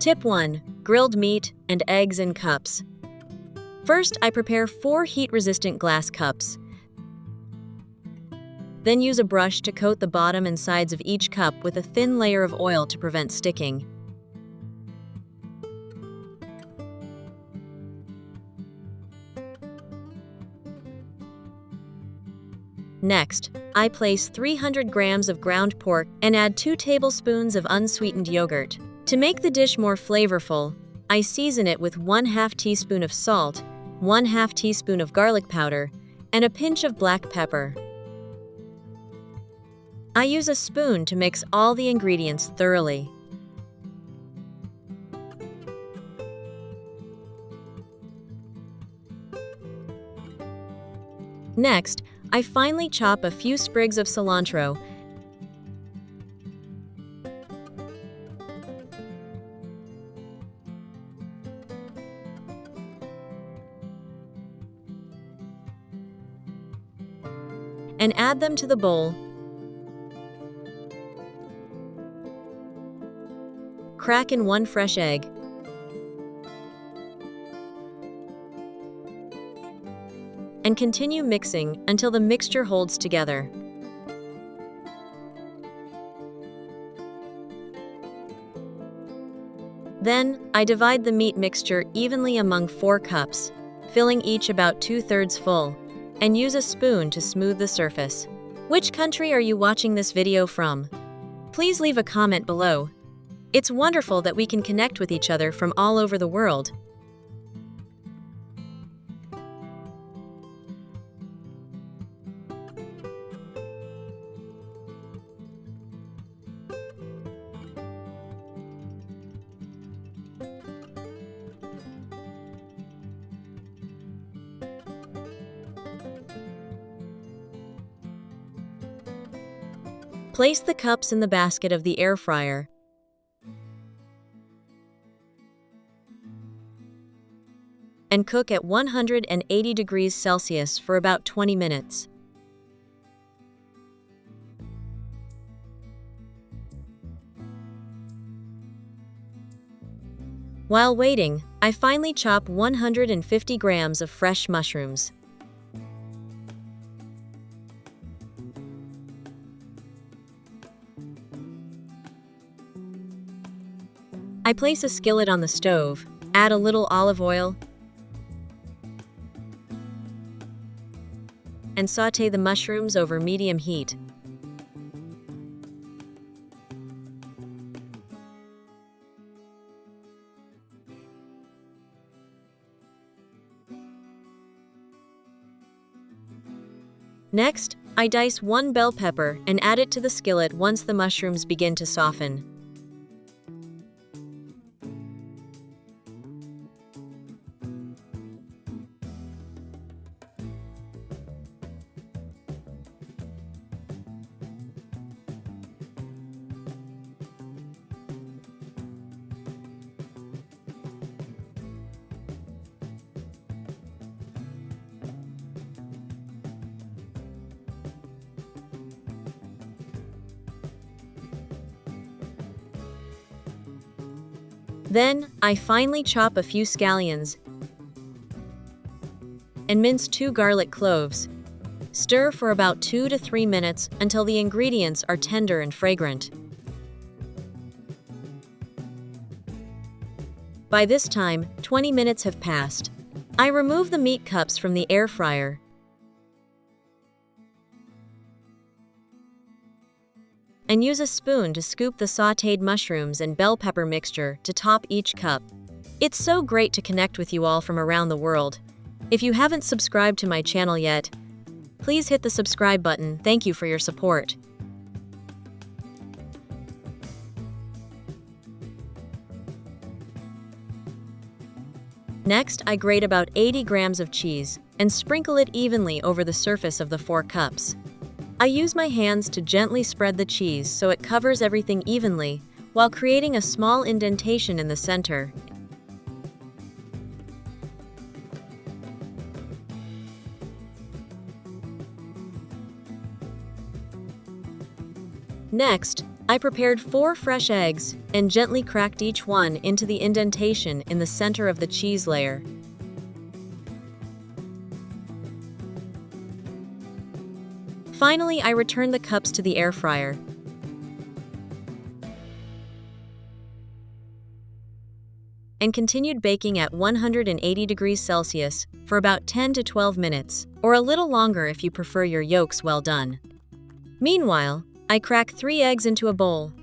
Tip 1. Grilled meat and eggs in cups. First, I prepare 4 heat-resistant glass cups. Then use a brush to coat the bottom and sides of each cup with a thin layer of oil to prevent sticking. Next, I place 300 grams of ground pork and add 2 tablespoons of unsweetened yogurt. To make the dish more flavorful, I season it with 1/2 teaspoon of salt, 1/2 teaspoon of garlic powder, and a pinch of black pepper. I use a spoon to mix all the ingredients thoroughly. Next, I finely chop a few sprigs of cilantro and add them to the bowl. Crack in 1 fresh egg. And continue mixing until the mixture holds together. Then, I divide the meat mixture evenly among 4 cups, filling each about 2/3 full, and use a spoon to smooth the surface. Which country are you watching this video from? Please leave a comment below. It's wonderful that we can connect with each other from all over the world. Place the cups in the basket of the air fryer. And cook at 180 degrees Celsius for about 20 minutes. While waiting, I finely chop 150 grams of fresh mushrooms. I place a skillet on the stove, add a little olive oil, and sauté the mushrooms over medium heat. Next, I dice 1 bell pepper and add it to the skillet once the mushrooms begin to soften. Then, I finely chop a few scallions and mince 2 garlic cloves. Stir for about 2 to 3 minutes until the ingredients are tender and fragrant. By this time, 20 minutes have passed. I remove the meat cups from the air fryer and use a spoon to scoop the sautéed mushrooms and bell pepper mixture to top each cup. It's so great to connect with you all from around the world. If you haven't subscribed to my channel yet, please hit the subscribe button. Thank you for your support. Next, I grate about 80 grams of cheese and sprinkle it evenly over the surface of the 4 cups. I use my hands to gently spread the cheese so it covers everything evenly, while creating a small indentation in the center. Next, I prepared 4 fresh eggs and gently cracked each one into the indentation in the center of the cheese layer. Finally, I returned the cups to the air fryer. And continued baking at 180 degrees Celsius for about 10 to 12 minutes, or a little longer if you prefer your yolks well done. Meanwhile, I crack 3 eggs into a bowl.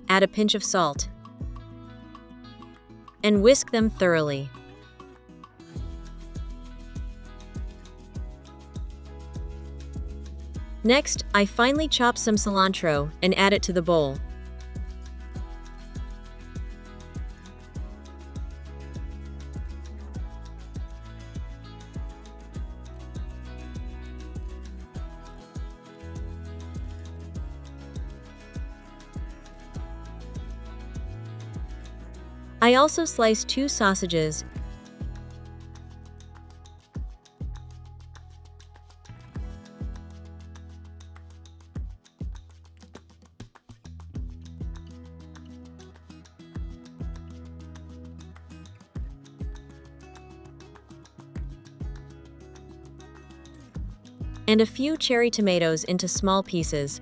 Add a pinch of salt and whisk them thoroughly. Next, I finely chop some cilantro and add it to the bowl. I also sliced 2 sausages and a few cherry tomatoes into small pieces.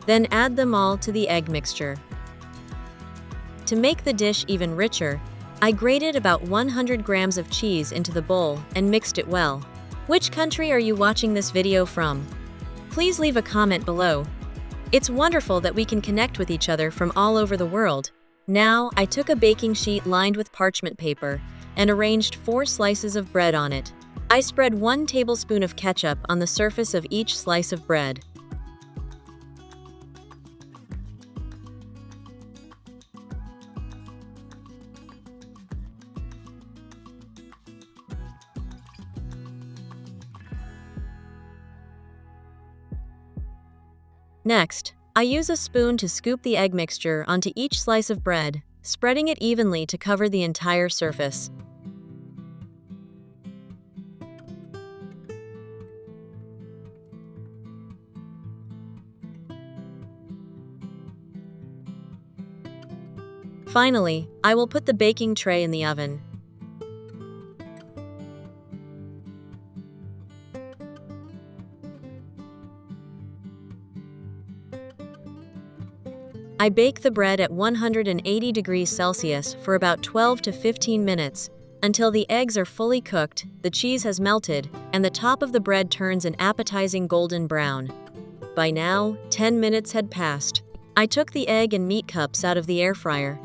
Then add them all to the egg mixture. To make the dish even richer, I grated about 100 grams of cheese into the bowl and mixed it well. Which country are you watching this video from? Please leave a comment below. It's wonderful that we can connect with each other from all over the world. Now, I took a baking sheet lined with parchment paper and arranged 4 slices of bread on it. I spread 1 tablespoon of ketchup on the surface of each slice of bread. Next, I use a spoon to scoop the egg mixture onto each slice of bread, spreading it evenly to cover the entire surface. Finally, I will put the baking tray in the oven. I bake the bread at 180 degrees Celsius for about 12 to 15 minutes, until the eggs are fully cooked, the cheese has melted, and the top of the bread turns an appetizing golden brown. By now, 10 minutes had passed. I took the egg and meat cups out of the air fryer.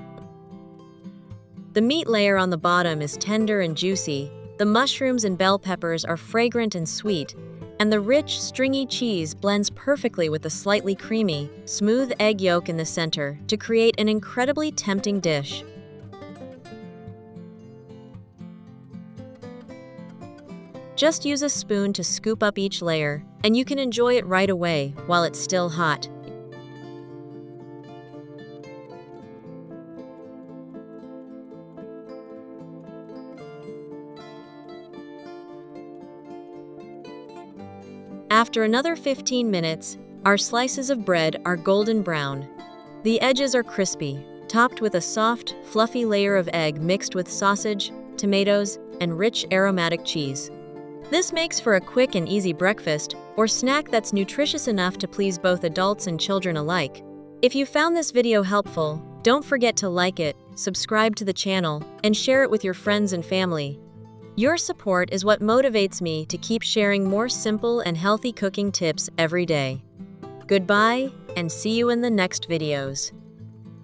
The meat layer on the bottom is tender and juicy, the mushrooms and bell peppers are fragrant and sweet, and the rich, stringy cheese blends perfectly with the slightly creamy, smooth egg yolk in the center to create an incredibly tempting dish. Just use a spoon to scoop up each layer, and you can enjoy it right away while it's still hot. After another 15 minutes, our slices of bread are golden brown. The edges are crispy, topped with a soft, fluffy layer of egg mixed with sausage, tomatoes, and rich aromatic cheese. This makes for a quick and easy breakfast or snack that's nutritious enough to please both adults and children alike. If you found this video helpful, don't forget to like it, subscribe to the channel, and share it with your friends and family. Your support is what motivates me to keep sharing more simple and healthy cooking tips every day. Goodbye, and see you in the next videos.